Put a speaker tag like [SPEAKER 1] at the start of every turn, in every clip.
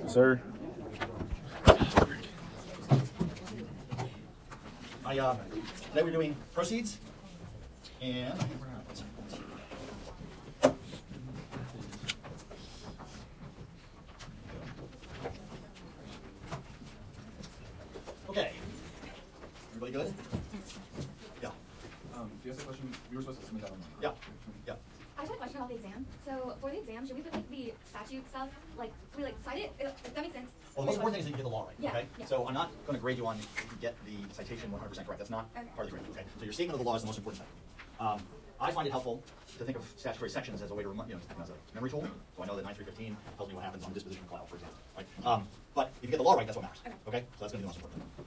[SPEAKER 1] Sir.
[SPEAKER 2] Today we're doing proceeds, and okay. Everybody good? Yeah.
[SPEAKER 3] Do you have a question? We were supposed to submit that online.
[SPEAKER 2] Yeah. Yeah.
[SPEAKER 4] I just have a question about the exam. So for the exam, should we put like the statute stuff, like we like cite it? If that makes sense.
[SPEAKER 2] Well, the most important thing is that you get the law right.
[SPEAKER 4] Yeah,
[SPEAKER 2] Okay.
[SPEAKER 4] yeah.
[SPEAKER 2] So I'm not going to grade you on if you get the citation 100% correct. That's not
[SPEAKER 4] Okay.
[SPEAKER 2] part of the grade. Okay. So your statement of the law is the most important thing. I find it helpful to think of statutory sections as a way to as a memory tool. So I know that 9315 tells me what happens on the disposition of collateral, for example. Right. But if you get the law right, that's what matters. Okay. So that's going to be the most important thing.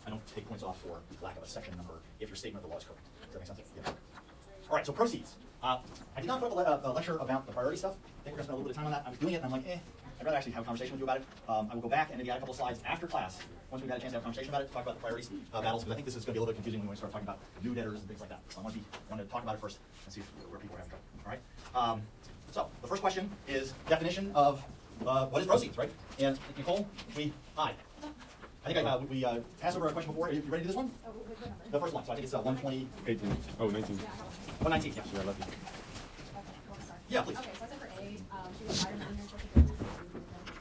[SPEAKER 2] I don't take points off for lack of a section number if your statement of the law is correct. Does that make sense? Yeah. All right, so proceeds. I did not put up a lecture about the priority stuff. I think we're going to spend a little bit of time on that. I was doing it, and I'm like, I'd rather actually have a conversation with you about it. I will go back and maybe add a couple of slides after class, once we've had a chance to have a conversation about it, to talk about the priorities battles, because I think this is going to be a little bit confusing when we start talking about new debtors and things like that. So I want to talk about it first and see where people are having trouble. All right? So the first question is definition of what is proceeds, right? And Nicole, hi. I think we passed over a question before. Are you ready to do this one?
[SPEAKER 4] Oh, what number?
[SPEAKER 2] The first one. So I think it's 120.
[SPEAKER 1] 18. Oh, 19.
[SPEAKER 2] 119, yeah.
[SPEAKER 1] Yeah, lucky.
[SPEAKER 4] Okay, well, sorry.
[SPEAKER 2] Yeah, please.
[SPEAKER 4] Okay, so I said for A, she was hired in the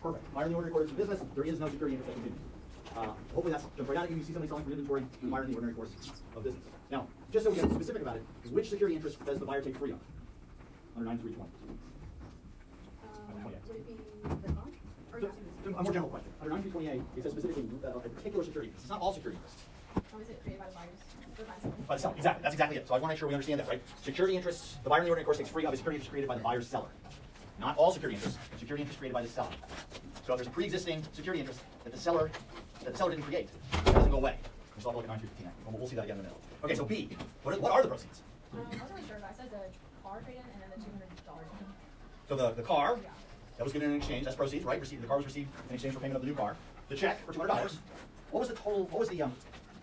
[SPEAKER 2] Perfect. Higher in the ordinary course of business, there is no security interest that continues. Hopefully that's jumped right out at you. You see somebody selling for inventory, you hire in the ordinary course of business. Now, just so we get specific about it, which security interest does the buyer take free of? Under 9320.
[SPEAKER 4] would it be the bond? Or
[SPEAKER 2] So, a more general question. Under 9328, it says specifically a particular security interest. It's not all security interests.
[SPEAKER 4] Or is it created by the buyers? Or by someone?
[SPEAKER 2] By the seller. Exactly. That's exactly it. So I want to make sure we understand that, right? Security interests, the buyer in the ordinary course takes free of a security interest created by the buyer's seller. Not all security interests. Security interest created by the seller. So if there's a pre-existing security interest that the seller didn't create, it doesn't go away. We still have to look at 9315. We'll see that again in a minute. Okay, so B. What are the proceeds?
[SPEAKER 4] I wasn't really sure, but I said the car trade-in and then the $200.
[SPEAKER 2] So the car that was given in exchange, that's proceeds, right? The car was received in exchange for payment of the new car. The check for $200. What was the total? What was the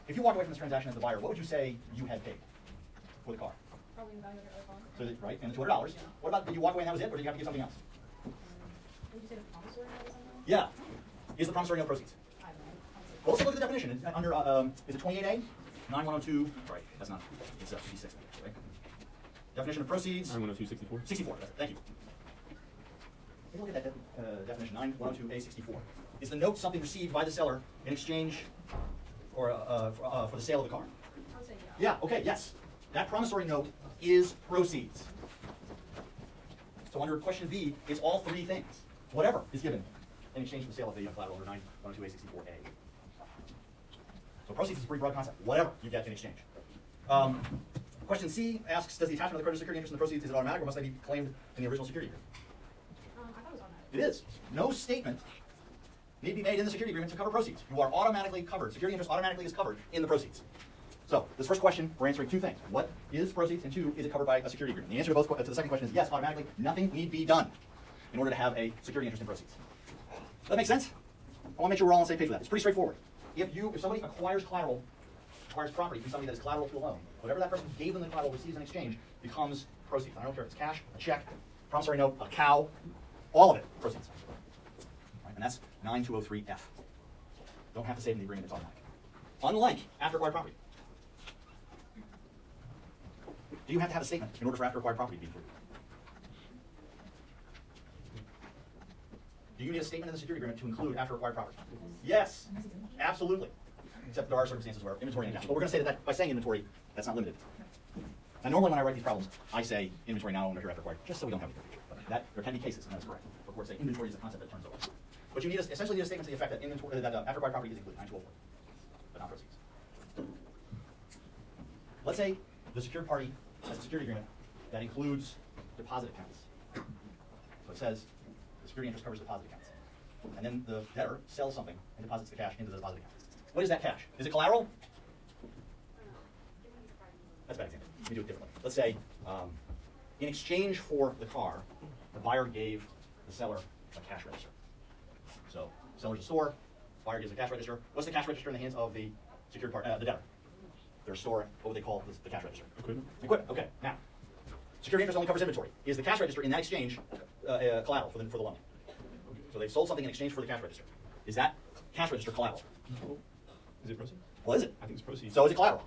[SPEAKER 2] if you walk away from this transaction as the buyer, what would you say you had paid for the car?
[SPEAKER 4] Probably the value of the other car.
[SPEAKER 2] So right, and the $200. What about, did you walk away and that was it, or did you have to give something else?
[SPEAKER 4] Would you say the promissory note or something?
[SPEAKER 2] Yeah. Is the promissory note proceeds?
[SPEAKER 4] I don't know.
[SPEAKER 2] Well, let's take a look at the definition. It's under is it 28A? 9102. Right, that's not. It's 56. Right. Definition of proceeds.
[SPEAKER 1] 910264.
[SPEAKER 2] 64. Thank you. Take a look at that definition. 9102A64. Is the note something received by the seller in exchange or for the sale of the car?
[SPEAKER 4] I would say yeah.
[SPEAKER 2] Yeah. Okay. Yes. That promissory note is proceeds. So under question B, it's all three things. Whatever is given in exchange for the sale of the collateral under 9102A64A. So proceeds is a pretty broad concept. Whatever you get in exchange. Question C asks, does the attachment of the creditor's security interest in the proceeds, is it automatic or must they be claimed in the original security agreement?
[SPEAKER 4] I thought it was automatic.
[SPEAKER 2] It is. No statement need be made in the security agreement to cover proceeds. You are automatically covered. Security interest automatically is covered in the proceeds. So this first question, we're answering two things. What is proceeds? And two, is it covered by a security agreement? The answer to the second question is yes, automatically. Nothing need be done in order to have a security interest in proceeds. Does that make sense? I want to make sure we're all on the same page with that. It's pretty straightforward. If somebody acquires collateral, acquires property from somebody that is collateral to a loan, whatever that person gave them the collateral receives in exchange becomes proceeds. I don't care if it's cash, a check, promissory note, a cow, all of it, proceeds. Right, and that's 9203F. Don't have to say it in the agreement, it's automatic. Unlike after acquired property. Do you have to have a statement in order for after acquired property to be included? Do you need a statement in the security agreement to include after acquired property? Yes, absolutely. Except there are circumstances where inventory and cash. But we're going to say that by saying inventory, that's not limited. Now, normally when I write these problems, I say inventory now, owner here after acquired, just so we don't have any confusion. But there can be cases, and that's correct. But we're saying inventory is a concept that turns over. But you need essentially need a statement to the effect that inventory, that after acquired property is included, 9204, but not proceeds. Let's say the secured party has a security agreement that includes deposit accounts. So it says the security interest covers deposit accounts. And then the debtor sells something and deposits the cash into the deposit account. What is that cash? Is it collateral? That's a bad example. Let me do it differently. Let's say in exchange for the car, the buyer gave the seller a cash register. So seller's a store, buyer gives a cash register. What's the cash register in the hands of the secured party, the debtor? Their store, what would they call the cash register?
[SPEAKER 1] Equipment.
[SPEAKER 2] Equipment. Okay. Now, security interest only covers inventory. Is the cash register in that exchange collateral for the loan? So they've sold something in exchange for the cash register. Is that cash register collateral?
[SPEAKER 1] No. Is it proceeds?
[SPEAKER 2] Well, is it?
[SPEAKER 1] I think it's proceeds.
[SPEAKER 2] So is it collateral?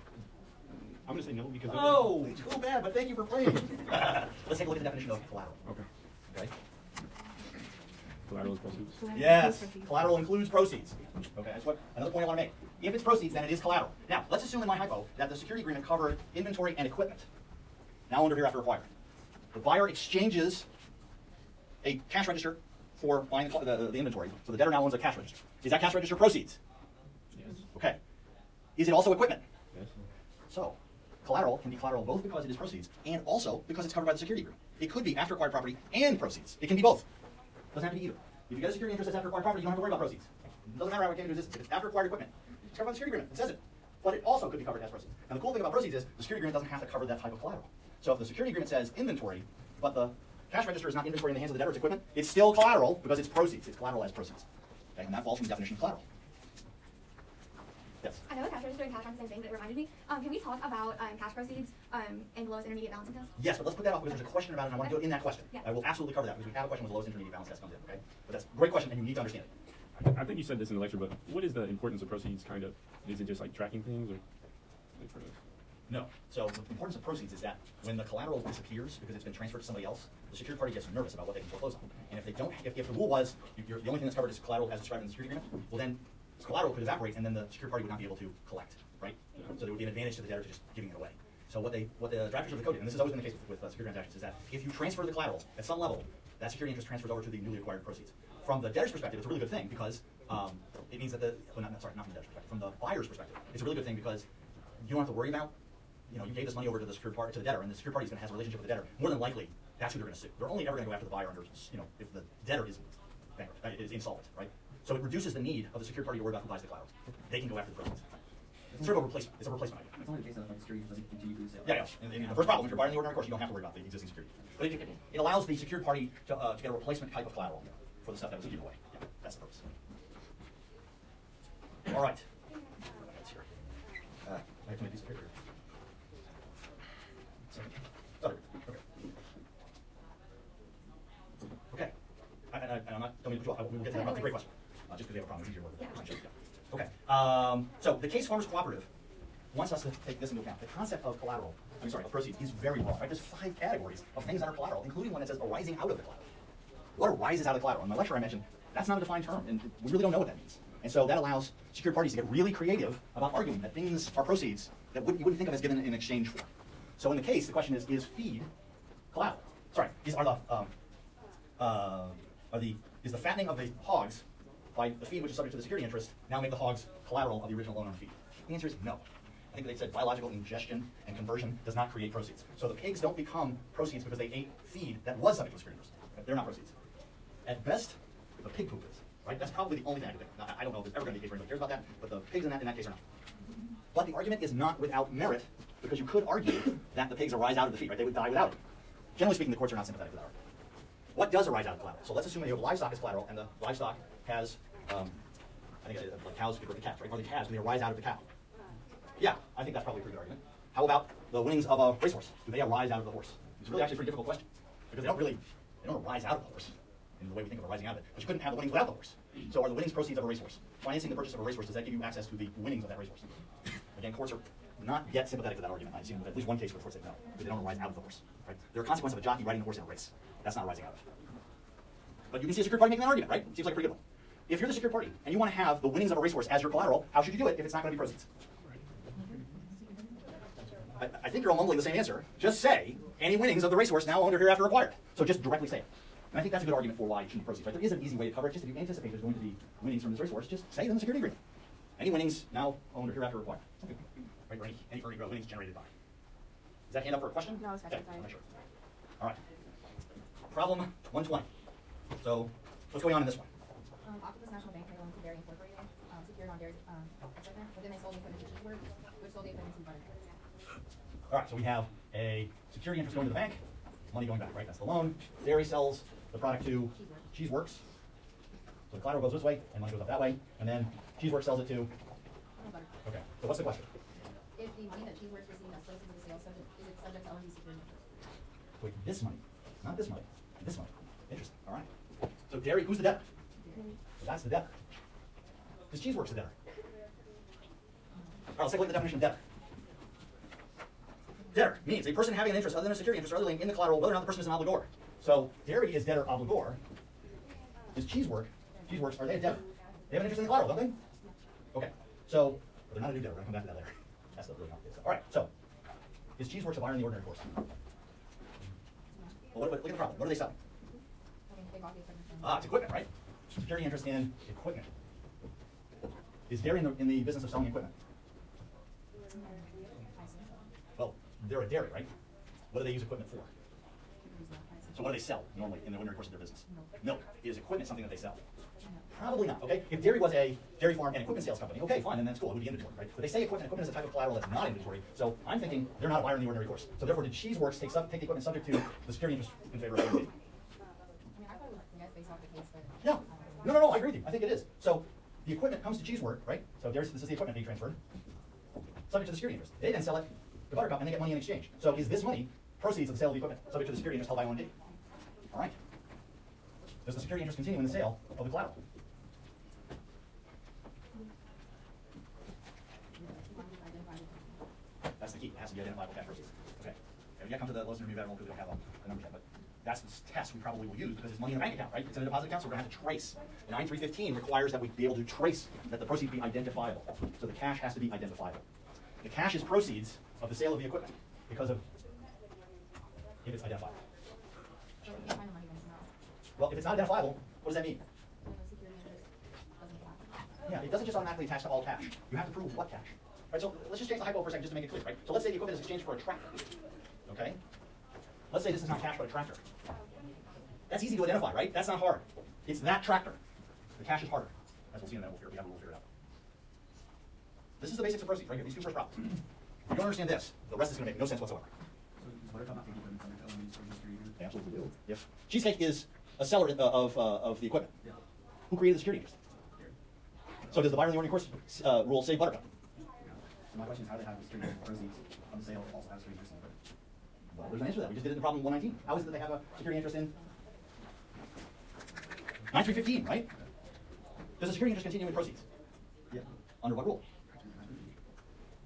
[SPEAKER 1] I'm gonna say no because.
[SPEAKER 2] Oh, too bad, but thank you for playing. Let's take a look at the definition of collateral.
[SPEAKER 1] Okay.
[SPEAKER 2] Okay.
[SPEAKER 1] Collateral is proceeds.
[SPEAKER 2] Yes, collateral includes proceeds. Okay, that's what another point I want to make. If it's proceeds, then it is collateral. Now, let's assume in my hypo that the security agreement covered inventory and equipment. Now under hereafter required. The buyer exchanges a cash register for buying the inventory, so the debtor now owns a cash register. Is that cash register proceeds?
[SPEAKER 1] Yes.
[SPEAKER 2] Okay. Is it also equipment?
[SPEAKER 1] Yes.
[SPEAKER 2] So, collateral can be collateral both because it is proceeds and also because it's covered by the security agreement. It could be after acquired property and proceeds. It can be both. Doesn't have to be either. If you get a security interest that's after acquired property, you don't have to worry about proceeds. It doesn't matter how it came into existence. If it's after acquired equipment, it's covered by the security agreement. It says it. But it also could be covered as proceeds. And the cool thing about proceeds is the security agreement doesn't have to cover that type of collateral. So if the security agreement says inventory, but the cash register is not inventory in the hands of the debtor, it's equipment, it's still collateral because it's proceeds. It's collateral as proceeds. Okay, and that falls from the definition of collateral. Yes?
[SPEAKER 4] I know the cash register and cash are the same thing, but it reminded me. Can we talk about cash proceeds and Lowe's intermediate balancing test?
[SPEAKER 2] Yes, but let's put that off because there's a question about it and I want to do it in that question.
[SPEAKER 4] Yeah.
[SPEAKER 2] I will absolutely cover that because we have a question with the lowest intermediate balance test comes in, okay? But that's a great question and you need to understand it.
[SPEAKER 1] I think you said this in the lecture, but what is the importance of proceeds? Kind of, is it just like tracking things, or? Like for
[SPEAKER 2] No. So the importance of proceeds is that when the collateral disappears because it's been transferred to somebody else, the secured party gets nervous about what they can foreclose on. And if they don't, if the rule was the only thing that's covered is collateral as described in the security agreement, well then collateral could evaporate and then the secured party would not be able to collect, right? So there would be an advantage to the debtor to just giving it away. So what the drafters of the code did, and this has always been the case with security transactions, is that if you transfer the collateral at some level, that security interest transfers over to the newly acquired proceeds. From the debtor's perspective, it's a really good thing because it means that not from the debtor's perspective, from the buyer's perspective, it's a really good thing because you don't have to worry about, you gave this money over to the secured party, to the debtor, and the secured party is going to have a relationship with the debtor. More than likely, that's who they're going to sue. They're only ever going to go after the buyer under, if the debtor is bankrupt, is insolvent, right? So it reduces the need of the secured party to worry about who buys the collateral. They can go after the proceeds. It's sort of a replacement. It's a replacement idea.
[SPEAKER 3] It's only the case that like security doesn't continue to sale.
[SPEAKER 2] Yeah. And the first problem, if you're buying the ordinary course, you don't have to worry about the existing security. But it allows the secured party to get a replacement type of collateral for the stuff that was given away. Yeah, that's the purpose. All right. That's here. I have to make these bigger. Okay. Okay. And I'm not, don't mean to put you off. We will get to that. That's a great question. Just because we have a problem, it's easier to work with. Okay. So the Case Farmers Cooperative wants us to take this into account. The concept of collateral, of proceeds, is very broad. Right? There's 5 categories of things that are collateral, including one that says arising out of the collateral. What arises out of the collateral? In my lecture I mentioned that's not a defined term, and we really don't know what that means. And so that allows secured parties to get really creative about arguing that things are proceeds that you wouldn't think of as given in exchange for. So in the case, the question is feed collateral? Sorry, is the fattening of the hogs by the feed which is subject to the security interest now make the hogs collateral of the original owner of the feed? The answer is no. I think they said biological ingestion and conversion does not create proceeds. So the pigs don't become proceeds because they ate feed that was subject to the security interest. They're not proceeds. At best, the pig poop is. Right? That's probably the only thing I can think of. Now, I don't know if there's ever going to be a case where anybody cares about that, but the pigs in that case are not. But the argument is not without merit, because you could argue that the pigs arise out of the feed, right? They would die without it. Generally speaking, the courts are not sympathetic to that argument. What does arise out of collateral? So let's assume that you have livestock as collateral, and the livestock has, I think like cows could work the calves, right? Or the calves, do they arise out of the cow? Yeah, I think that's probably a pretty good argument. How about the winnings of a racehorse? Do they arise out of the horse? It's really actually a pretty difficult question, because they don't arise out of the horse in the way we think of arising out of it. But you couldn't have the winnings without the horse. So are the winnings proceeds of a racehorse? Financing the purchase of a racehorse, does that give you access to the winnings of that racehorse? Again, courts are not yet sympathetic to that argument. I've seen at least one case where the court said no, because they don't arise out of the horse. Right? They're a consequence of a jockey riding a horse in a race. That's not arising out of. But you can see a secured party making that argument, right? Seems like a pretty good one. If you're the secured party and you want to have the winnings of a racehorse as your collateral, how should you do it if it's not going to be proceeds? I think you're all mumbling the same answer. Just say any winnings of the racehorse now owned or hereafter acquired. So just directly say it. And I think that's a good argument for why it shouldn't be proceeds. Right? There is an easy way to cover it. Just if you anticipate there's going to be winnings from this racehorse, just say it in the security agreement. Any winnings now owned or hereafter acquired. Okay. Right, or any winnings generated by. Is that hand up for a question?
[SPEAKER 5] No, it's not.
[SPEAKER 2] Okay, I'm not sure. All right. Problem 120. So what's going on in this one?
[SPEAKER 5] Octopus National Bank made a loan to Dairy Incorporated, secured on Dairy's equipment, but then they sold the equipment to Cheeseworks, which sold the equipment to Butter.
[SPEAKER 2] All right, so we have a security interest going to the bank, money going back, right? That's the loan. Dairy sells the product to Cheeseworks. So the collateral goes this way, and money goes up that way, and then Cheeseworks sells it to.
[SPEAKER 5] Butter.
[SPEAKER 2] Okay. So what's the question?
[SPEAKER 5] If the money that Cheeseworks received as proceeds of the sale is it subject to LNG security interest?
[SPEAKER 2] Wait, this money, not this money, this money. Interesting. All right. So Dairy, who's the debtor? That's the debtor. Is Cheeseworks the debtor? All right, let's take a look at the definition of debtor. Debtor means a person having an interest other than a security interest or other lien in the collateral, whether or not the person is an obligor. So dairy is debtor obligor. Is Cheeseworks, are they a debtor? They have an interest in the collateral, don't they? Okay. So well, they're not a new debtor. We're gonna come back to that later. That's the really complicated stuff. All right. So is Cheeseworks a buyer in the ordinary course? Well, look at the problem. What are they selling?
[SPEAKER 5] Okay, they bought the equipment from.
[SPEAKER 2] It's equipment, right? Security interest in equipment. Is dairy in the business of selling equipment? Well, they're a dairy, right? What do they use equipment for? So what do they sell normally in the ordinary course of their business? Milk. Is equipment something that they sell? Probably not, okay? If dairy was a dairy farm and equipment sales company, okay, fine, then that's cool, it would be inventory, right? But they say equipment is a type of collateral that's not inventory, so I'm thinking they're not a buyer in the ordinary course. So therefore, did Cheeseworks take the equipment subject to the security interest in favor of the
[SPEAKER 5] I mean, I thought it was, yes, based off the case, but.
[SPEAKER 2] Yeah. No, I agree with you. I think it is. So the equipment comes to Cheeseworks, right? So this is the equipment being transferred, subject to the security interest. They then sell it to Buttercup and they get money in exchange. So is this money proceeds of the sale of the equipment subject to the security interest held by OND? All right. Does the security interest continue in the sale of the collateral? That's the key. It has to be identifiable cash proceeds. Okay. And we got to come to the lowest intermediate variable because we don't have a number yet, but that's the test we probably will use because it's money in a bank account, right? It's in a deposit account, so we're going to have to trace. And 9315 requires that we be able to trace, that the proceeds be identifiable. So the cash has to be identifiable. The cash is proceeds of the sale of the equipment because of if it's identifiable.
[SPEAKER 5] So we can find the money when it's not.
[SPEAKER 2] Well, if it's not identifiable, what does that mean?
[SPEAKER 5] When the security interest doesn't apply.
[SPEAKER 2] Yeah, it doesn't just automatically attach to all cash. You have to prove what cash. Right, so let's just change the hypo for a second just to make it clear, right? So let's say the equipment is exchanged for a tractor. Okay? Let's say this is not cash but a tractor. That's easy to identify, right? That's not hard. It's that tractor. The cash is harder. As we'll see in a minute, we'll figure it out. This is the basics of proceeds, right here, these two first problems. If you don't understand this, the rest is going to make no sense whatsoever.
[SPEAKER 3] So is Buttercup not taking equipment from the LME for history here?
[SPEAKER 2] They absolutely do. If Cheesecake is a seller of the equipment,
[SPEAKER 3] Yeah.
[SPEAKER 2] who created the security interest?
[SPEAKER 3] Here.
[SPEAKER 2] So does the buyer in the ordinary course rule say Buttercup?
[SPEAKER 3] So my question is how do they have the security proceeds on the sale also have security interest in equipment?
[SPEAKER 2] Well, there's an answer to that. We just did it in problem 119. How is it that they have a security interest in 9315, right? Does the security interest continue in proceeds?
[SPEAKER 3] Yeah.
[SPEAKER 2] Under what rule?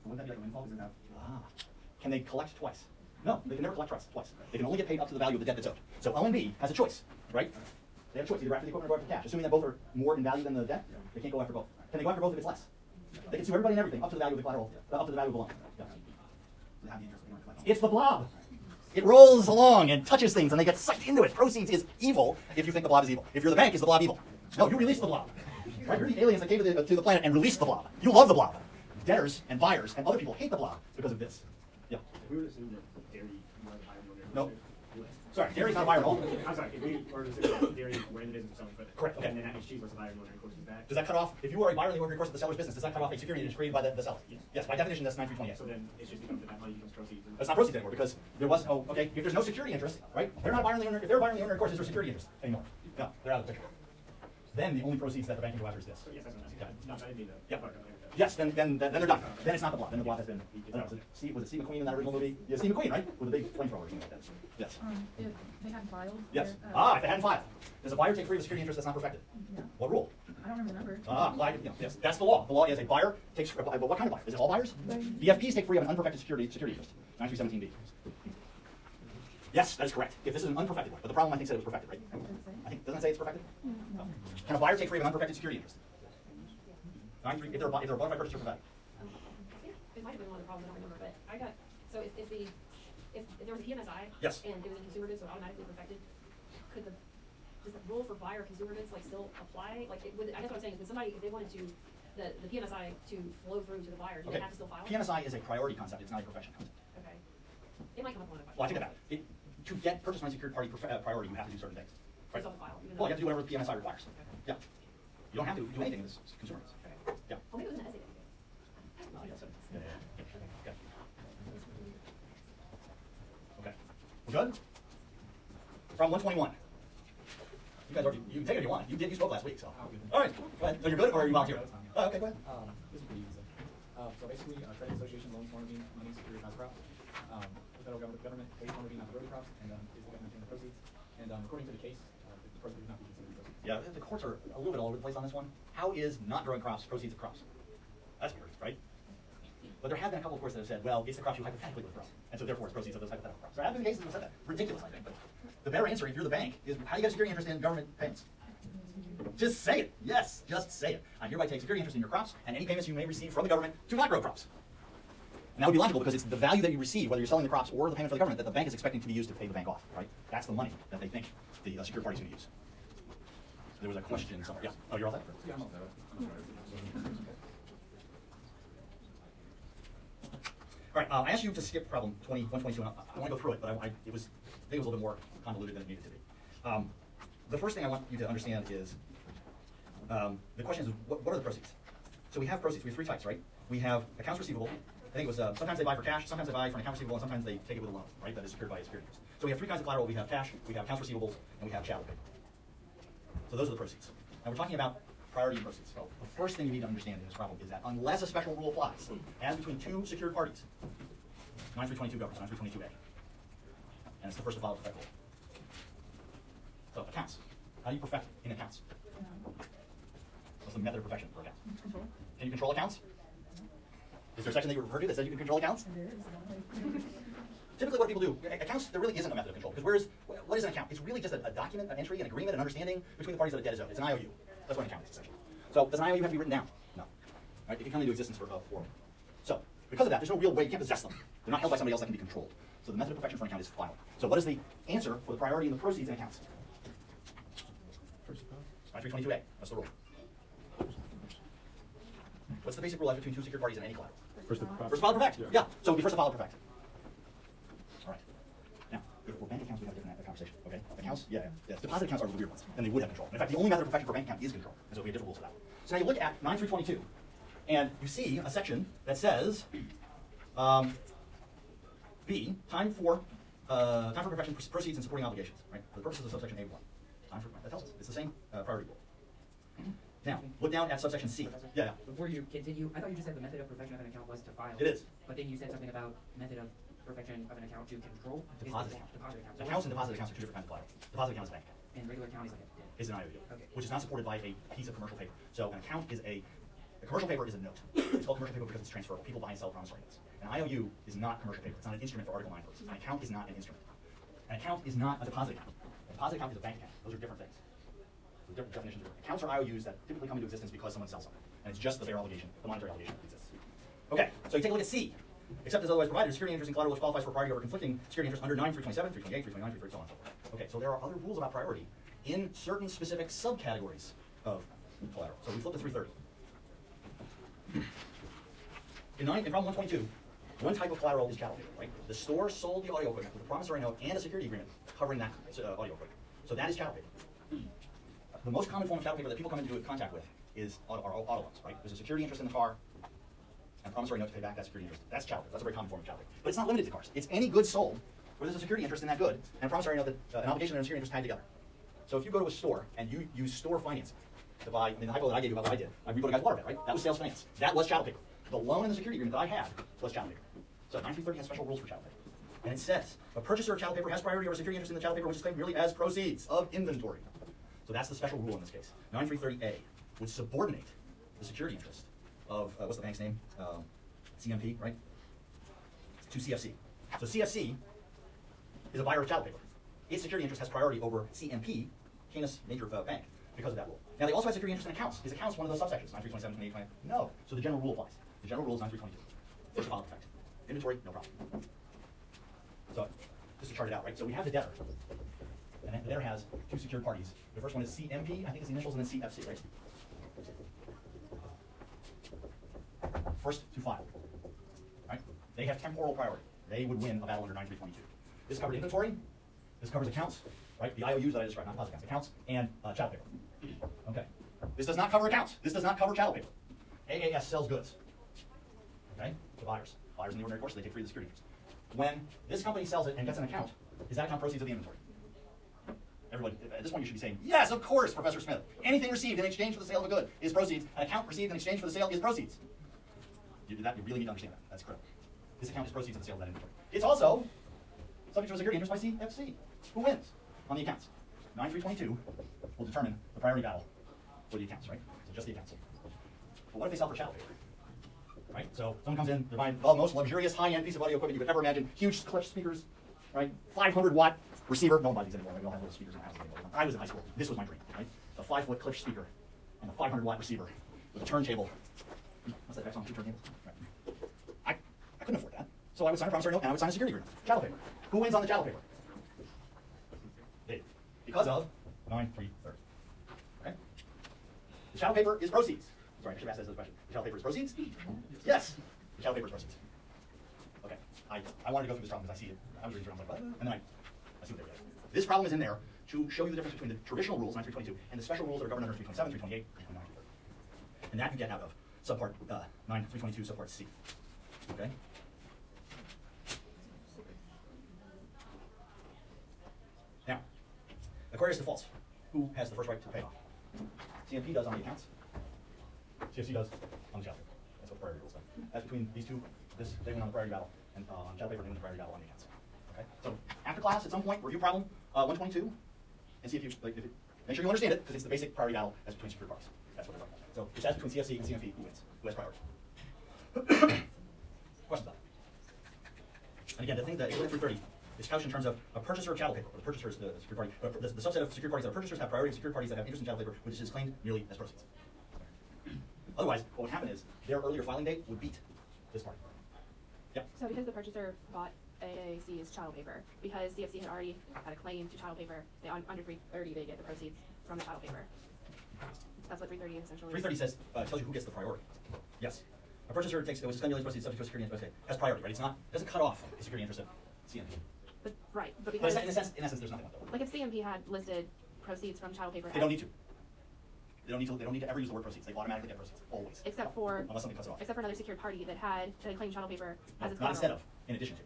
[SPEAKER 3] Wouldn't that be like a windfall? Because they have
[SPEAKER 2] Can they collect twice? No, they can never collect twice. They can only get paid up to the value of the debt that's owed. So ONB has a choice, right? They have a choice, either after the equipment or go after cash. Assuming that both are more in value than the debt, they can't go after both. Can they go after both if it's less? They can sue everybody and everything up to the value of the collateral, up to the value of the loan. Yeah.
[SPEAKER 3] So they have the interest, but they don't collect.
[SPEAKER 2] It's the blob. It rolls along and touches things and they get sucked into it. Proceeds is evil if you think the blob is evil. If you're the bank, is the blob evil? No, you release the blob. Right? You're the aliens that came to the planet and released the blob. You love the blob. Debtors and buyers and other people hate the blob because of this. Yeah.
[SPEAKER 1] If we were to assume that dairy was a buyer in the ordinary
[SPEAKER 2] No.
[SPEAKER 1] course,
[SPEAKER 2] Sorry, dairy's not a buyer at all.
[SPEAKER 1] I'm sorry, if we were to assume that dairy were in the business of selling equipment.
[SPEAKER 2] Correct, okay.
[SPEAKER 1] And then that means cheese was a buyer in the ordinary course, is that?
[SPEAKER 2] Does that cut off, if you are a buyer in the ordinary course of the seller's business, does that cut off a security interest created by the seller?
[SPEAKER 1] Yes.
[SPEAKER 2] Yes, by definition, that's 9328.
[SPEAKER 1] So then it's just becomes that money becomes proceeds.
[SPEAKER 2] That's not proceeds anymore because there was, okay, if there's no security interest, right? They're not a buyer in the ordinary, if they're a buyer in the ordinary course, is there security interest anymore? No, they're out of the picture. Then the only proceeds that the bank can go after is this.
[SPEAKER 1] So yes, that's what I'm asking. No, I didn't mean to.
[SPEAKER 2] Yeah.
[SPEAKER 1] Part of it.
[SPEAKER 2] Yes, then they're done. Then it's not the blob. Then the blob has been. I don't know, was it Steve McQueen in that original movie? Yeah, Steve McQueen, right? With a big flamethrower or something like that. Yes.
[SPEAKER 5] If they hadn't filed.
[SPEAKER 2] Yes.
[SPEAKER 5] their,
[SPEAKER 2] If they hadn't filed, does a buyer take free of a security interest that's not perfected?
[SPEAKER 5] Yeah.
[SPEAKER 2] What rule?
[SPEAKER 5] I don't remember.
[SPEAKER 2] Yes, that's the law. The law is a buyer takes. But what kind of buyer? Is it all buyers? BFPs take free of an unperfected security interest. 9317B. Yes, that is correct. If this is an unperfected one, but the problem I think said it was perfected, right? I think doesn't it say it's perfected? No. Can a buyer take free of an unperfected security interest? 93. If they're a bona fide purchaser for value.
[SPEAKER 6] It might have been one of the problems, I don't remember, but I got, so if there was a PMSI.
[SPEAKER 2] Yes.
[SPEAKER 6] And it was in consumer goods, so automatically perfected, does the rule for buyer consumer goods like still apply? Like, I guess what I'm saying is, would somebody, if they wanted to, the PMSI to flow through to the buyer, do they have to still file?
[SPEAKER 2] PMSI is a priority concept. It's not a profession concept.
[SPEAKER 6] Okay. It might come up one of the
[SPEAKER 2] Well, I
[SPEAKER 6] questions.
[SPEAKER 2] think about it. To get purchase money secured party priority, you have to do certain things. Right?
[SPEAKER 6] Just on the file, even
[SPEAKER 2] Well, you
[SPEAKER 6] though-
[SPEAKER 2] have to do whatever the PMSI requires.
[SPEAKER 6] Okay.
[SPEAKER 2] Yeah. You don't have to do anything in this consumer goods.
[SPEAKER 6] Okay.
[SPEAKER 2] Yeah.
[SPEAKER 6] Well, maybe it was an essay.
[SPEAKER 2] Okay. We're good? From 121. You guys already, you can take it if you want. You spoke last week, so. All right, go ahead. No, you're good, or are you volunteering? Oh, okay, go ahead.
[SPEAKER 7] This is pretty easy. So basically, credit association loans farm bean money secured as crops. The federal government pays farm bean as road crops, and is the government paying the proceeds. And according to the case, the proceeds would not be considered proceeds.
[SPEAKER 2] Yeah, the courts are a little bit all over the place on this one. How is not growing crops proceeds of crops? That's weird, right? But there have been a couple of courts that have said, well, it's the crops you hypothetically would grow, and so therefore it's proceeds of those hypothetical crops. There have been cases that have said that. Ridiculous, I think, but the better answer, if you're the bank, is how do you get a security interest in government payments? Just say it. Yes, just say it. I hereby take security interest in your crops and any payments you may receive from the government to not grow crops. And that would be logical because it's the value that you receive, whether you're selling the crops or the payment for the government, that the bank is expecting to be used to pay the bank off, right? That's the money that they think the secured party is going to use. There was a question somewhere. Yeah. Oh, you're all set?
[SPEAKER 7] Yeah, I'm all set.
[SPEAKER 2] All right, I asked you to skip problem 122, and I want to go through it, but I think it was a little bit more convoluted than it needed to be. The first thing I want you to understand is, the question is, what are the proceeds? So we have proceeds. We have three types, right? We have accounts receivable. I think it was, sometimes they buy for cash, sometimes they buy for an account receivable, and sometimes they take it with a loan, right? That is secured by a security interest. So we have three kinds of collateral. We have cash, we have accounts receivables, and we have chattel paper. So those are the proceeds. Now we're talking about priority and proceeds. So the first thing you need to understand in this problem is that unless a special rule applies, as between two secured parties, 9322 governs, 9322A. And it's the first to file perfect rule. So accounts. How do you perfect in accounts? What's the method of perfection for accounts? Can you control accounts? Is there a section that you refer to that says you can control accounts? Typically what people do, accounts, there really isn't a method of control. Because what is an account? It's really just a document, an entry, an agreement, an understanding between the parties that a debt is owed. It's an IOU. That's what an account is, essentially. So does an IOU have to be written down? No. Right? It can come into existence for So because of that, there's no real way, you can't possess them. They're not held by somebody else that can be controlled. So the method of perfection for an account is final. So what is the answer for the priority and the proceeds in accounts? 9322A. That's the rule. What's the basic rule between two secured parties in any collateral?
[SPEAKER 1] First to
[SPEAKER 2] First to file perfect. Yeah. So it'd be first to file perfect. All right. Now, for bank accounts, we have a different conversation. Okay. Accounts, yeah. Deposit accounts are the weird ones, and they would have control. In fact, the only method of perfection for a bank account is control, and so we have different rules for that. So now you look at 9322, and you see a section that says B, time for perfection proceeds and supporting obligations, right? For the purposes of subsection A1. That tells us it's the same priority rule. Now, look down at subsection C.
[SPEAKER 3] Professor?
[SPEAKER 2] Yeah.
[SPEAKER 3] Before you continue, I thought you just said the method of perfection of an account was to file.
[SPEAKER 2] It is.
[SPEAKER 3] But then you said something about method of perfection of an account to control.
[SPEAKER 2] Deposit account.
[SPEAKER 3] Deposit account. So
[SPEAKER 2] Accounts and deposit accounts are two different kinds of collateral. Deposit account is a bank account.
[SPEAKER 3] And regular account is like a debt.
[SPEAKER 2] Is an IOU,
[SPEAKER 3] Okay.
[SPEAKER 2] which is not supported by a piece of commercial paper. So an account is a commercial paper is a note. It's called commercial paper because it's transferable. People buy and sell promissory notes. An IOU is not commercial paper. It's not an instrument for Article 9 purposes. An account is not an instrument. An account is not a deposit account. A deposit account is a bank account. Those are different things. So different definitions. Accounts are IOUs that typically come into existence because someone sells something. And it's just the bearer obligation, the monetary obligation that exists. Okay, so you take a look at C. Except as otherwise provided, a security interest in collateral which qualifies for priority over conflicting security interest under 9, 327, 328, 329, 330, so on and so forth. Okay, so there are other rules about priority in certain specific subcategories of collateral. So we flip to 330. In problem 122, one type of collateral is chattel paper, right? The store sold the audio equipment with a promissory note and a security agreement covering that audio equipment. So that is chattel paper. The most common form of chattel paper that people come into contact with is auto loans, right? There's a security interest in the car, and a promissory note to pay back that security interest. That's chattel paper. That's a very common form of chattel paper. But it's not limited to cars. It's any good sold where there's a security interest in that good, and a promissory note that an obligation and a security interest tied together. So if you go to a store and you use store financing to buy, I mean, the hypo that I gave you about what I did, I rebought a guy's water bill, right? That was sales finance. That was chattel paper. The loan and the security agreement that I had was chattel paper. So 9330 has special rules for chattel paper. And it says, a purchaser of chattel paper has priority over security interest in the chattel paper which is claimed merely as proceeds of inventory. So that's the special rule in this case. 9330A would subordinate the security interest of, what's the bank's name? CMP, right? To CFC. So CFC is a buyer of chattel paper. Its security interest has priority over CMP, Canis Major Bank, because of that rule. Now they also have security interest in accounts. Is accounts one of those subsections? 9327, 28, no. So the general rule applies. The general rule is 9322. First file effect. Inventory, no problem. So just to chart it out, right? So we have the debtor. And the debtor has two secured parties. The first one is CMP, I think it's the initials, and then CFC, right? First to file, right? They have temporal priority. They would win a battle under 9322. This covers inventory. This covers accounts, right? The IOUs that I described, not deposit accounts, and chattel paper. Okay. This does not cover accounts. This does not cover chattel paper. AAS sells goods, okay, to buyers. Buyers in the ordinary course, they take free of the security interest. When this company sells it and gets an account, is that account proceeds of the inventory? Everybody, at this point you should be saying, yes, of course, Professor Smith. Anything received in exchange for the sale of a good is proceeds. An account received in exchange for the sale is proceeds. You really need to understand that. That's critical. This account is proceeds of the sale of that inventory. It's also subject to a security interest by CFC. Who wins on the accounts? 9322 will determine the priority battle for the accounts, right? So just the accounts. But what if they sell for chattel paper? Right? So someone comes in, they're buying the most luxurious high-end piece of audio equipment you could ever imagine, huge clutch speakers, right? 500-watt receiver. No one buys these anymore. We don't have little speakers in our houses anymore. I was in high school. This was my dream, right? The 5-foot clutch speaker and a 500-watt receiver with a turntable. What's that? Exxon 2 turntables? Right. I couldn't afford that. So I would sign a promissory note and I would sign a security agreement. Chattel paper. Who wins on the chattel paper? They. Because of 9330. Okay? The chattel paper is proceeds. Sorry, I should have asked this question. The chattel paper is proceeds? Yes. The chattel paper is proceeds. Okay. I wanted to go through this problem because I see it. I was reading through it, I was like, and then I see what they were. This problem is in there to show you the difference between the traditional rules, 9322, and the special rules that are governed under 327, 328, and 9330. And that you get out of subpart 9322, subpart C. Okay? Now, Aquarius defaults. Who has the first right to pay off? CMP does on the accounts. CFC does on the chattel paper. That's what the priority rules do. That's between these two. They win on the priority battle, and on chattel paper they win the priority battle on the accounts. Okay. So after class, at some point, review problem 122, and see if you make sure you understand it because it's the basic priority battle as between secure parties. That's what we're talking about. So it's as between CFC and CMP who wins, who has priority. Questions on it? And again, the thing that 330 is couched in terms of a purchaser of chattel paper. The purchaser is the secure party. The subset of secure parties that are purchasers have priority of secure parties that have interest in chattel paper, which is claimed merely as proceeds. Otherwise, what would happen is their earlier filing date would beat this party. Yep.
[SPEAKER 5] So because the purchaser bought AAC's chattel paper, because CFC had already had a claim to chattel paper, under 330 they get the proceeds from the chattel paper. That's what 330 essentially
[SPEAKER 2] 330 says, tells you who gets the priority. Yes. A purchaser takes, it was suspended proceeds subject to a security interest, has priority, right? It doesn't cut off the security interest of CMP.
[SPEAKER 5] But right, but
[SPEAKER 2] But
[SPEAKER 5] because
[SPEAKER 2] in essence, there's nothing left over.
[SPEAKER 5] like if CMP had listed proceeds from chattel paper
[SPEAKER 2] They don't need to. They don't need to ever use the word proceeds. They automatically get proceeds, always.
[SPEAKER 5] except for
[SPEAKER 2] Unless something cuts it off.
[SPEAKER 5] except for another secured party that claimed chattel paper
[SPEAKER 2] No,
[SPEAKER 5] as its
[SPEAKER 2] not instead
[SPEAKER 5] collateral.
[SPEAKER 2] of, in addition to.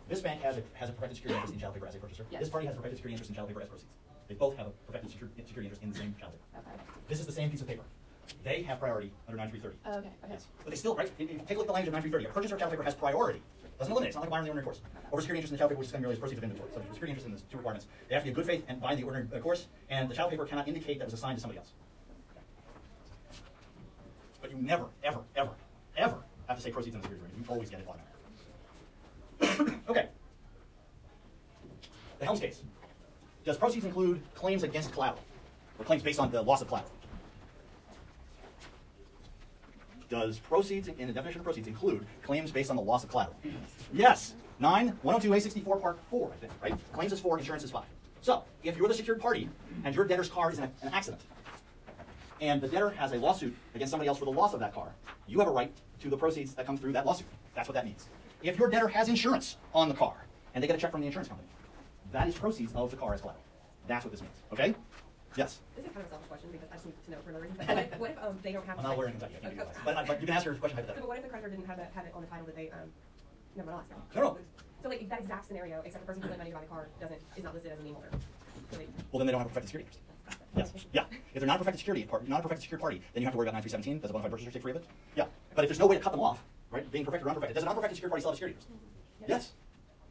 [SPEAKER 2] This bank has a perfected security interest in chattel paper as a purchaser.
[SPEAKER 5] Yes.
[SPEAKER 2] This party has a perfected security interest in chattel paper as proceeds. They both have a perfected security interest in the same chattel paper.
[SPEAKER 5] Okay.
[SPEAKER 2] This is the same piece of paper. They have priority under 9330.
[SPEAKER 5] Oh, okay. Okay.
[SPEAKER 2] Yes. But they still, right? Take a look at the language of 9330. A purchaser of chattel paper has priority. Doesn't eliminate. It's not like a buyer in the ordinary course. Over security interest in the chattel paper, which is merely as proceeds of inventory. So security interest in the two requirements. They have to be in good faith and buy the ordinary course, and the chattel paper cannot indicate that it was assigned to somebody else. Okay. But you never, ever, ever, ever have to say proceeds in the security agreement. You always get it automatically. Okay. The Helms case. Does proceeds include claims against collateral, or claims based on the loss of collateral? Does proceeds, in the definition of proceeds, include claims based on the loss of collateral? Yes. 102A64 Part 4, I think, right? Claims is 4, insurance is 5. So, if you're the secured party and your debtor's car is in an accident, and the debtor has a lawsuit against somebody else for the loss of that car, you have a right to the proceeds that come through that lawsuit. That's what that means. If your debtor has insurance on the car, and they get a check from the insurance company, that is proceeds of the car as collateral. That's what this means, okay? Yes?
[SPEAKER 8] This is kind of a selfish question because I just need to know for another reason. But what if they don't have?
[SPEAKER 2] I'm not a lawyer in Kentucky. I can't do that. But you can ask your question hypothetically.
[SPEAKER 8] But what if the creditor didn't have it on the title that they never lost?
[SPEAKER 2] No.
[SPEAKER 8] So like that exact scenario, except the person who lent money to buy the car is not listed as a lien holder. So they,
[SPEAKER 2] Well, then they don't have a perfected security interest. Yes. Yeah. If they're not a perfected security part, not a perfected secured party, then you have to worry about 9317. Does a bona fide purchaser take free of it? Yeah. But if there's no way to cut them off, right, being perfected or unperfected, does an unperfected secured party still have a security interest? Yes.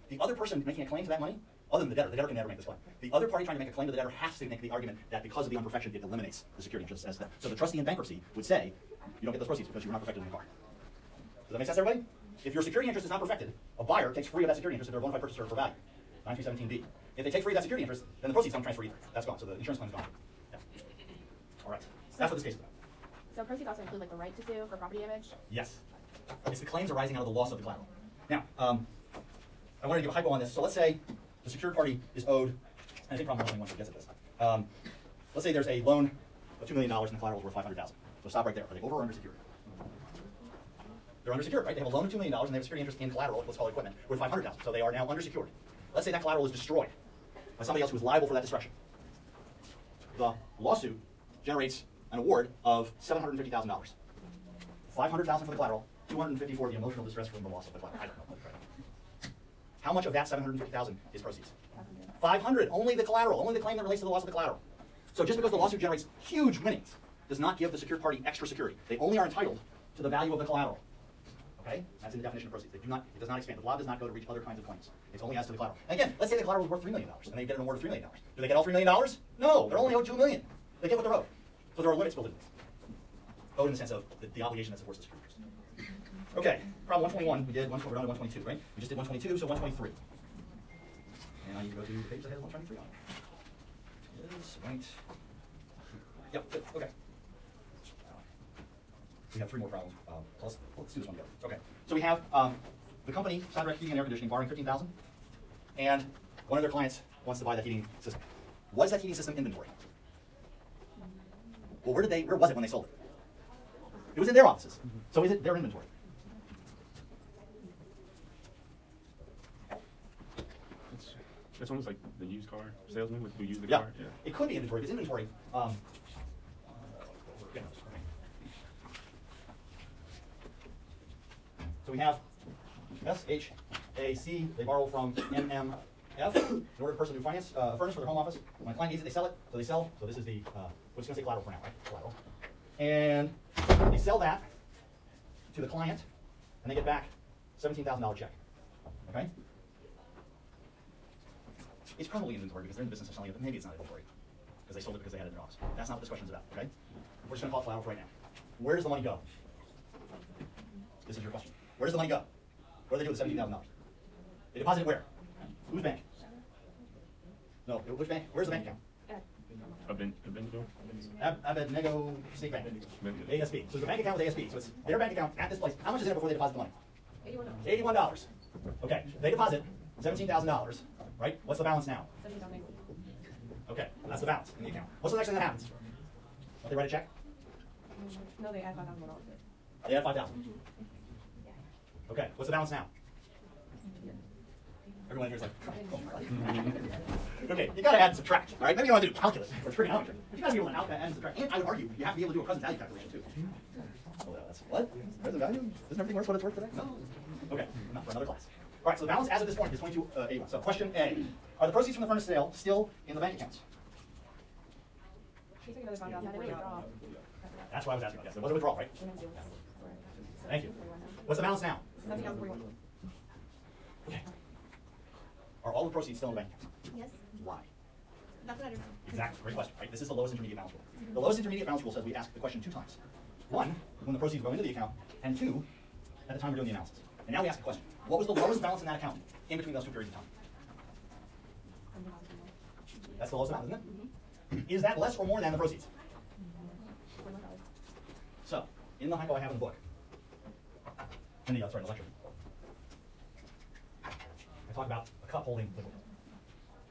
[SPEAKER 2] The other person making a claim to that money, other than the debtor can never make this claim. The other party trying to make a claim to the debtor has to make the argument that because of the unperfection, it eliminates the security interest as that. So the trustee in bankruptcy would say, you don't get those proceeds because you were not perfected in the car. Does that make sense, everybody? If your security interest is not perfected, a buyer takes free of that security interest if they're a bona fide purchaser for value. 9317B. If they take free of that security interest, then the proceeds don't transfer either. That's gone. So the insurance claim is gone. Yeah. All right. That's what this case is about.
[SPEAKER 5] So proceeds also include like the right to sue for property damage?
[SPEAKER 2] Yes. It's the claims arising out of the loss of the collateral. Now, I wanted to give a hypo on this. So let's say the secured party is owed, and I think probably only one who gets at this. Let's say there's a loan of $2 million and the collateral is worth $500,000. So stop right there. Are they over or under secured? They're undersecured, right? They have a loan of $2 million and they have a security interest in collateral, let's call it equipment, worth $500,000. So they are now undersecured. Let's say that collateral is destroyed by somebody else who is liable for that destruction. The lawsuit generates an award of $750,000. $500,000 for the collateral, $250,000 for the emotional distress from the loss of the collateral. I don't know. How much of that $750,000 is proceeds? 500. Only the collateral. Only the claim that relates to the loss of the collateral. So just because the lawsuit generates huge winnings does not give the secured party extra security. They only are entitled to the value of the collateral. Okay? That's in the definition of proceeds. It does not expand. The law does not go to reach other kinds of claims. It's only as to the collateral. And again, let's say the collateral was worth $3 million, and they get an award of $3 million. Do they get all $3 million? No, they're only owed $2 million. They get what they're owed. So there are limits built into this. Owed in the sense of the obligation that supports the security interest. Okay, problem 121, we did, we're on to 122, right? We just did 122, so 123. And I need to go to the page that has 123 on it. Is right. Yep, good, okay. We have 3 more problems. Let's do this one together. Okay, so we have the company, Sound Heating and Air Conditioning, borrowing $15,000, and one of their clients wants to buy that heating system. What is that heating system inventory? Well, where was it when they sold it? It was in their offices. So is it their inventory?
[SPEAKER 1] It's almost like the used car salesman who used the
[SPEAKER 2] Yeah.
[SPEAKER 1] car. Yeah.
[SPEAKER 2] It could be inventory, because inventory, so we have SHAC, they borrow from MMF in order to person to finance a furnace for their home office. When a client needs it, they sell it, so they sell. So this is the, we're just going to say collateral for now, right? Collateral. And they sell that to the client, and they get back $17,000 check. Okay? It's probably inventory because they're in the business of selling it, but maybe it's not inventory because they sold it because they had it in their office. That's not what this question is about, okay? We're just going to call it collateral for right now. Where does the money go? This is your question. Where does the money go? What do they do with $17,000? They deposit it where? Whose bank? No, which bank? Where's the bank account?
[SPEAKER 1] Abednego?
[SPEAKER 2] Abednego State Bank.
[SPEAKER 1] Abednego.
[SPEAKER 2] ASB. So the bank account with ASB. So it's their bank account at this place. How much is in it before they deposit the money? $81. Okay. They deposit $17,000, right? What's the balance now? Okay, that's the balance in the account. What's the next thing that happens? Don't they write a check?
[SPEAKER 8] No, they add $5,000 to it.
[SPEAKER 2] They add $5,000. Okay, what's the balance now? Everyone here's like, okay, you gotta add and subtract, all right? Maybe you want to do calculus or trigonometry. You gotta be able to add and subtract. And I would argue you have to be able to do a present value calculation too. Oh, that's what? Present value? Isn't everything worth what it's worth today? No. Okay, not for another class. All right, so the balance as of this point is 2281. So question A: are the proceeds from the furnace sale still in the bank accounts?
[SPEAKER 8] She took another $5,000 for withdrawal.
[SPEAKER 2] That's why I was asking. Yes, there was a withdrawal, right? Thank you. What's the balance now?
[SPEAKER 8] $17,041.
[SPEAKER 2] Okay. Are all the proceeds still in the bank accounts?
[SPEAKER 4] Yes,
[SPEAKER 2] Why?
[SPEAKER 4] that's what I don't know.
[SPEAKER 2] Exactly. Great question. Right? This is the lowest intermediate balance rule. The lowest intermediate balance rule says we ask the question 2 times. 1, when the proceeds go into the account, and 2, at the time we're doing the analysis. And now we ask the question: what was the lowest balance in that account in between those 2 periods of time? That's the lowest amount, isn't it? Is that less or more than the proceeds? So, in the hypo I have in the book, in the lecture, I talk about a cup holding liquid.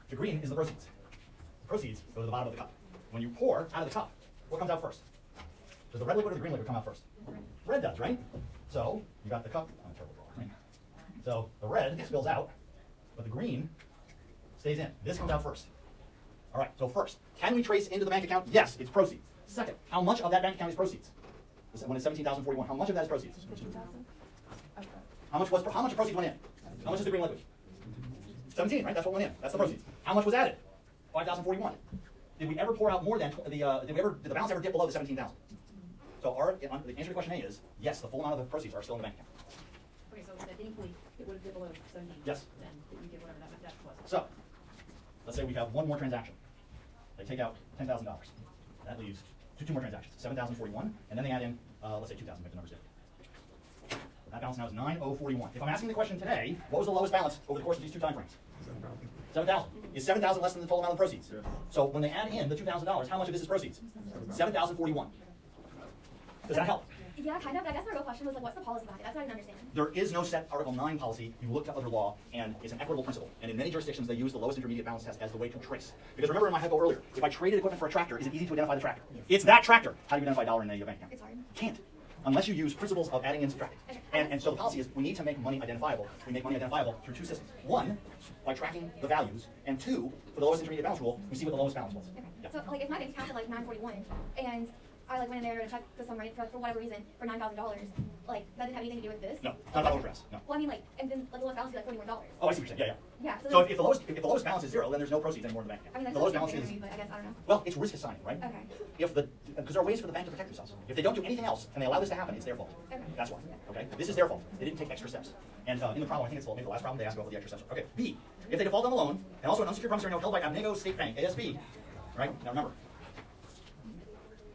[SPEAKER 2] The green is the proceeds. The proceeds go to the bottom of the cup. When you pour out of the cup, what comes out first? Does the red liquid or the green liquid come out first? Red does, right? So, you got the cup. I'm a terrible drawer, right? So, the red spills out, but the green stays in. This comes out first. All right, so first, can we trace into the bank account? Yes, it's proceeds. Second, how much of that bank account is proceeds? When it's $17,041, how much of that is proceeds? How much of proceeds went in? How much is the green liquid? 17, right? That's what went in. That's the proceeds. How much was added? 5,041. Did we ever pour out more than did the balance ever dip below the 17,000? So the answer to question A is yes, the full amount of the proceeds are still in the bank account.
[SPEAKER 6] Okay, so at any point, it would have dipped below 70.
[SPEAKER 2] Yes.
[SPEAKER 6] Then you get whatever that was.
[SPEAKER 2] So let's say we have one more transaction. They take out $10,000. That leaves two more transactions, 7,041, and then they add in, let's say 2,000, make the numbers different. That balance now is 9,041. If I'm asking the question today, what was the lowest balance over the course of these 2 time frames? 7,000. Is 7,000 less than the total amount of proceeds?
[SPEAKER 1] Yeah.
[SPEAKER 2] So when they add in the $2,000, how much of this is proceeds? 7,041. Does that help?
[SPEAKER 4] Yeah, kind of, but I guess the real question was like, what's the policy behind it? That's what I didn't understand.
[SPEAKER 2] There is no set Article 9 policy. You look to other law, and it's an equitable principle. And in many jurisdictions, they use the lowest intermediate balance test as the way to trace. Because remember in my hypo earlier, if I traded equipment for a tractor, is it easy to identify the tractor? It's that tractor. How do you identify a dollar in a bank account?
[SPEAKER 4] It's hard.
[SPEAKER 2] You can't. Unless you use principles of adding and subtracting.
[SPEAKER 4] Okay.
[SPEAKER 2] And so the policy is we need to make money identifiable. We make money identifiable through 2 systems. 1, by tracking the values, and 2, for the lowest intermediate balance rule, we see what the lowest balance was.
[SPEAKER 4] Okay.
[SPEAKER 2] Yeah.
[SPEAKER 4] So like if my bank account is like 941 and I like went in there to check the sum right for whatever reason for $9,000, like that didn't have anything to do with this?
[SPEAKER 2] No, not about overdrafts. No.
[SPEAKER 4] Well, I mean like, and then like the lowest balance would be like $41.
[SPEAKER 2] Oh, I see what you're saying. Yeah.
[SPEAKER 4] Yeah.
[SPEAKER 2] So
[SPEAKER 4] then-
[SPEAKER 2] if the lowest balance is 0, then there's no proceeds anymore in the bank
[SPEAKER 4] I mean,
[SPEAKER 2] account.
[SPEAKER 4] that's
[SPEAKER 2] The lowest
[SPEAKER 4] just
[SPEAKER 2] balance
[SPEAKER 4] fair
[SPEAKER 2] is
[SPEAKER 4] to me, but I guess I don't know.
[SPEAKER 2] well, it's risk assigning, right?
[SPEAKER 4] Okay.
[SPEAKER 2] If the because there are ways for the bank to protect themselves. If they don't do anything else and they allow this to happen, it's their fault. That's why. Okay? This is their fault. They didn't take extra steps. And in the problem, I think it's maybe the last problem, they ask about what the extra steps are. Okay, B, if they default on the loan, and also an unsecured promissory note held by Abnego State Bank, ASB, right? Now remember,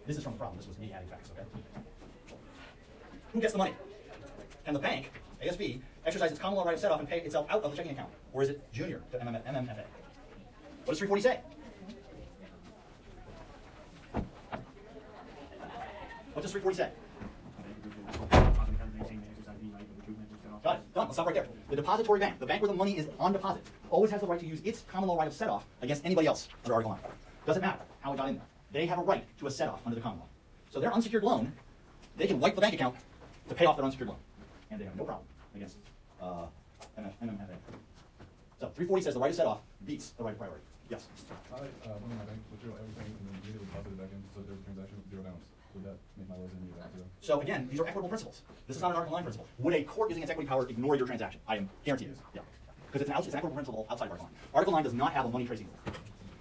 [SPEAKER 2] this is from the problem. This was me adding facts, okay? Who gets the money? Can the bank, ASB, exercise its common law right of set-off and pay itself out of the checking account? Or is it junior to MMFA? What does 340 say? What does 340 say? Got it. Done. Let's stop right there. The depository bank, the bank where the money is on deposit, always has the right to use its common law right of set-off against anybody else under Article 9. Doesn't matter how it got in there. They have a right to a set-off under the common law. So their unsecured loan, they can wipe the bank account to pay off their unsecured loan. And they have no problem against MMFA. So 340 says the right of set-off beats the right of priority. Yes?
[SPEAKER 9] I went to my bank, withdrew everything, and then immediately deposited it back in, so there's a transaction with 0 balance. Would that make my loans in the balance?
[SPEAKER 2] So again, these are equitable principles. This is not an Article 9 principle. Would a court using its equity power ignore your transaction? I am guaranteed. Yeah. Because it's an equitable principle outside of Article 9. Article 9 does not have a money tracing rule.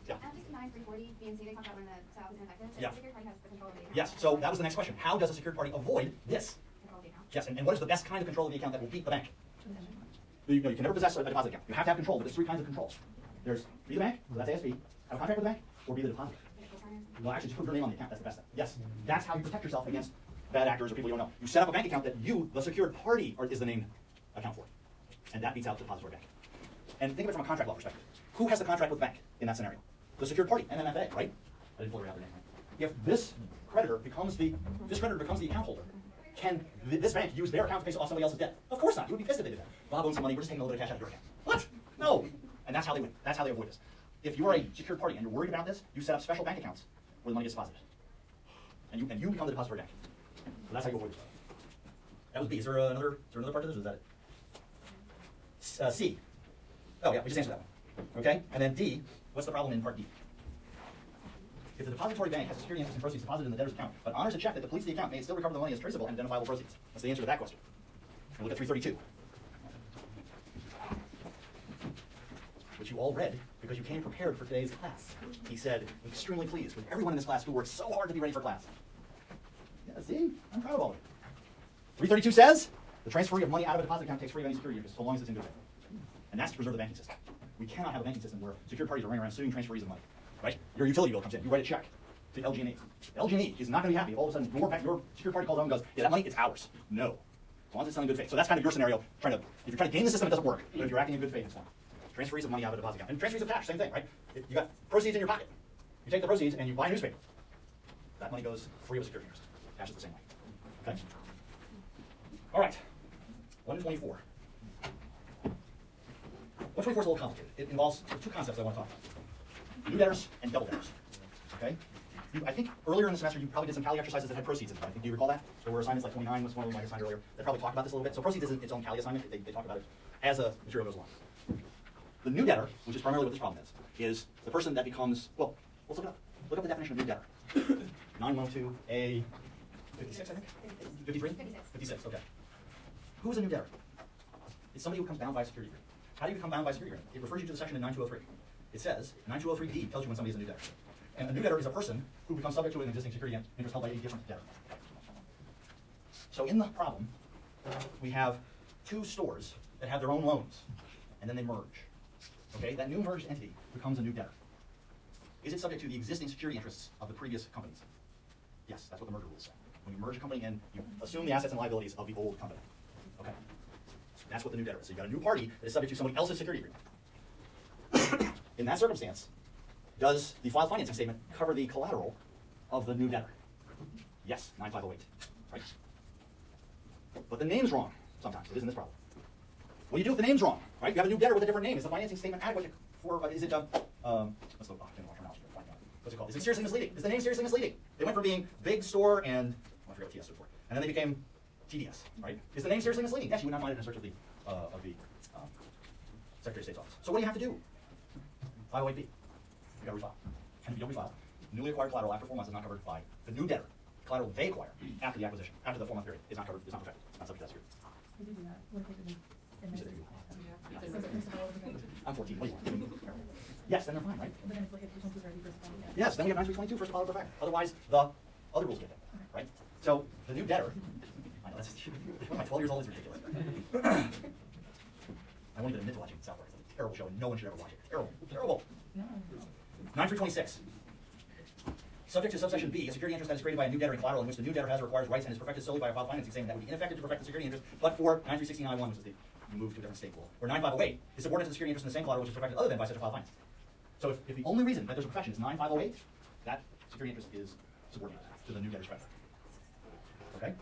[SPEAKER 2] Yeah.
[SPEAKER 4] Just 9340 B and C, they talk about when the set-off is ineffective.
[SPEAKER 2] Yeah.
[SPEAKER 4] The secured party has the control of the account.
[SPEAKER 2] Yes, so that was the next question. How does a secured party avoid this?
[SPEAKER 4] Control of the account.
[SPEAKER 2] Yes, and what is the best kind of control of the account that will beat the bank? You can never possess a deposit account. You have to have control, but there's 3 kinds of controls. There's be the bank, so that's ASB, have a contract with the bank, or be the depositor. Well, actually, just put your name on the account. That's the best thing. Yes, that's how you protect yourself against bad actors or people you don't know. You set up a bank account that you, the secured party, is the named account for, and that beats out the depository bank. And think of it from a contract law perspective. Who has the contract with the bank in that scenario? The secured party, MMFA, right? I didn't fully have their name right. If this creditor becomes the account holder, can this bank use their account to pay off somebody else's debt? Of course not. You would be pissed if they did that. Bob owns some money. We're just taking a little bit of cash out of your account. What? No. And that's how they win. That's how they avoid this. If you are a secured party and you're worried about this, you set up special bank accounts where the money gets deposited. And you become the depository bank. So that's how you avoid this. That was B. Is there another part to this, or is that it? C. Oh, yeah, we just answered that one. Okay? And then D, what's the problem in part D? If the depository bank has a security interest in proceeds deposited in the debtor's account, but honors a check that depletes the account, may it still recover the money as traceable and identifiable proceeds? That's the answer to that question. We'll look at 332. Which you all read because you came prepared for today's class. He said, I'm extremely pleased with everyone in this class who worked so hard to be ready for class. Yeah, see? I'm proud of all of you. 332 says, the transferring of money out of a deposit account takes free of any security interest, so long as it's in good faith. And that's to preserve the banking system. We cannot have a banking system where secured parties are running around suing transferees of money. Right? Your utility bill comes in, you write a check to LG&E. LG&E is not going to be happy if all of a sudden your secured party calls out and goes, yeah, that money, it's ours. No. As long as it's done in good faith. So that's kind of your scenario. If you're trying to game the system, it doesn't work. But if you're acting in good faith, it's fine. Transferees of money out of a deposit account. And transferees of cash, same thing, right? If you got proceeds in your pocket. You take the proceeds and you buy a newspaper. That money goes free of security interest. Cash is the same way. Okay? All right. 124. 124 is a little complicated. It involves 2 concepts I want to talk about. New debtors and double debtors. Okay? I think earlier in the semester you probably did some Cali exercises that had proceeds in them. I think, do you recall that? So where assignments like 29 was one of them I assigned earlier. They probably talked about this a little bit. So proceeds isn't its own Cali assignment. They talk about it as a material goes along. The new debtor, which is primarily what this problem is the person that becomes, well, let's look it up. Look up the definition of new debtor. 912A 56, I think? 53? 56, okay. Who is a new debtor? It's somebody who becomes bound by a security agreement. How do you become bound by a security agreement? It refers you to the section in 9203. It says, 9203D tells you when somebody is a new debtor. And a new debtor is a person who becomes subject to an existing security interest held by a different debtor. So in the problem, we have 2 stores that have their own loans, and then they merge. Okay, that new merged entity becomes a new debtor. Is it subject to the existing security interests of the previous companies? Yes, that's what the merger rules say. When you merge a company in, you assume the assets and liabilities of the old company. Okay, that's what the new debtor is. So you've got a new party that is subject to somebody else's security agreement. In that circumstance, does the filed financing statement cover the collateral of the new debtor? Yes, 9508. Right? But the name's wrong sometimes. It is in this problem. What do you do if the name's wrong? Right? You have a new debtor with a different name. Is the financing statement adequate for? Is it? Let's look. What's it called? Is it seriously misleading? Is the name seriously misleading? They went from being Big Store and I forget what TS stood for, and then they became TDS. Right? Is the name seriously misleading? Yes, you would not find it in a search of the Secretary of State's office. So what do you have to do? 508B. You got to refile. And if you don't refile, newly acquired collateral after 4 months is not covered by the new debtor. Collateral they acquire after the acquisition, after the 4-month period, is not covered. Is not protected. Not subject to that security. You said I'm 14. What do you want? Yes, then they're fine, right? Yes, then we have 9322 first to file the fact. Otherwise, the other rules kick in, right? So the new debtor, I know that's, when my 12 years old is ridiculous. I won't even admit to watching South Park. It's a terrible show and no one should ever watch it. Terrible, terrible. 9326. Subject to subsection B, a security interest that is created by a new debtor in collateral in which the new debtor has or requires rights and is perfected solely by a filed financing statement that would be ineffective to perfect the security interest, but for 9369I1, which is the move to a different state rule, or 9508 is subordinate to the security interest in the same collateral which is perfected other than by such a filed finance. So if the only reason that there's a perfection is 9508, that security interest is subordinate to the new debtor's credit. Okay?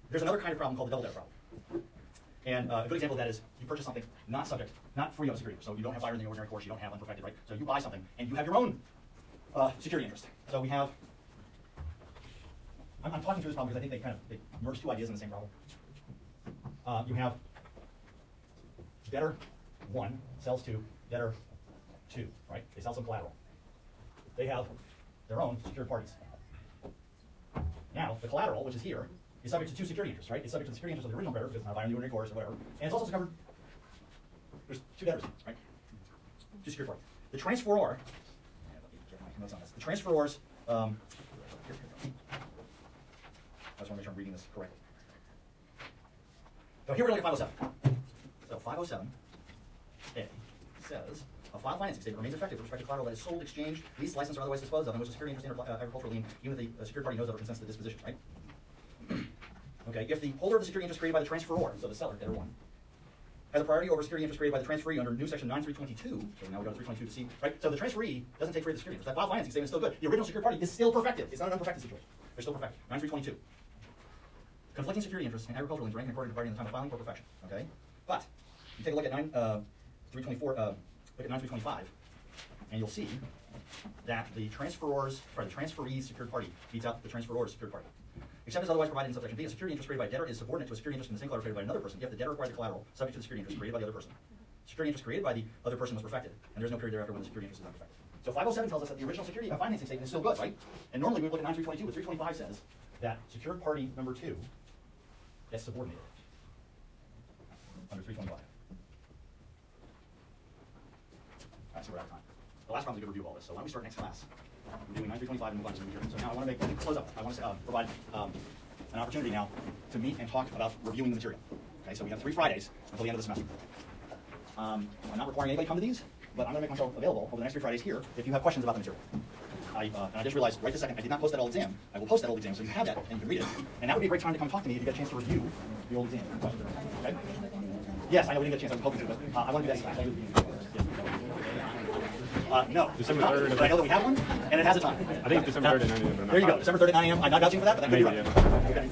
[SPEAKER 2] There's another kind of problem called the double debtor problem. And a good example of that is you purchase something not free of a security interest. So you don't have fire in the ordinary course, you don't have unperfected, right? So you buy something and you have your own security interest. So we have, I'm talking through this problem because I think they merge two ideas in the same problem. You have debtor 1 sells to debtor 2, right? They sell some collateral. They have their own secured parties. Now, the collateral, which is here, is subject to two security interests, right? It's subject to the security interest of the original debtor because it's not buying the ordinary course or whatever. And it's also covered, there's two debtors, right? Two secured parties. The transferor, let me get my notes on this. The transferors, I just want to make sure I'm reading this correctly. So here we're looking at 507. So 507A says, a filed financing statement remains effective with respect to collateral that is sold, exchanged, leased, licensed, or otherwise disposed of, in which the security interest in agricultural lien, even if the secured party knows of or consents to the disposition, right? Okay, if the holder of the security interest created by the transferor, so the seller, debtor 1, has a priority over security interest created by the transferee under new section 9322, so now we go to 322 to see, right? So the transferee doesn't take free of the security interest. That filed financing statement is still good. The original secured party is still perfected. It's not an unperfected situation. They're still perfected. 9322. Conflicting security interests in agricultural liens ranking according to the party in the time of filing or perfection. Okay? But you take a look at 324, look at 9325, and you'll see that the transferee's secured party beats out the transferor's secured party. Except as otherwise provided in subsection B, a security interest created by a debtor is subordinate to a security interest in the same collateral created by another person if the debtor acquired the collateral subject to the security interest created by the other person. Security interest created by the other person was perfected, and there's no period thereafter when the security interest is not perfected. So 507 tells us that the original security financing statement is still good, right? And normally we would look at 9322, but 325 says that secured party number 2 gets subordinated under 325. All right, so we're out of time. The last problem is a good review of all this. So why don't we start next class? We're doing 9325 and move on to some material. So now I want to close up. I want to provide an opportunity now to meet and talk about reviewing the material. Okay, so we have 3 Fridays until the end of the semester. I'm not requiring anybody to come to these, but I'm going to make myself available over the next 3 Fridays here if you have questions about the material. And I just realized right this second I did not post that old exam. I will post that old exam so you have that and you can read it. And that would be a great time to come talk to me if you get a chance to review the old exam. Okay? Yes, I know we didn't get a chance. I was hoping to, but I want to do that in class. No,
[SPEAKER 1] December
[SPEAKER 2] not,
[SPEAKER 1] 3rd.
[SPEAKER 2] but I know that we have one, and it has a time.
[SPEAKER 1] I think it's December 3rd at 9 a.m.
[SPEAKER 2] There you go, December 3rd at 9 a.m. I'm not vouching for that, but that could be
[SPEAKER 1] Maybe,
[SPEAKER 2] right.
[SPEAKER 1] yeah.
[SPEAKER 2] Okay.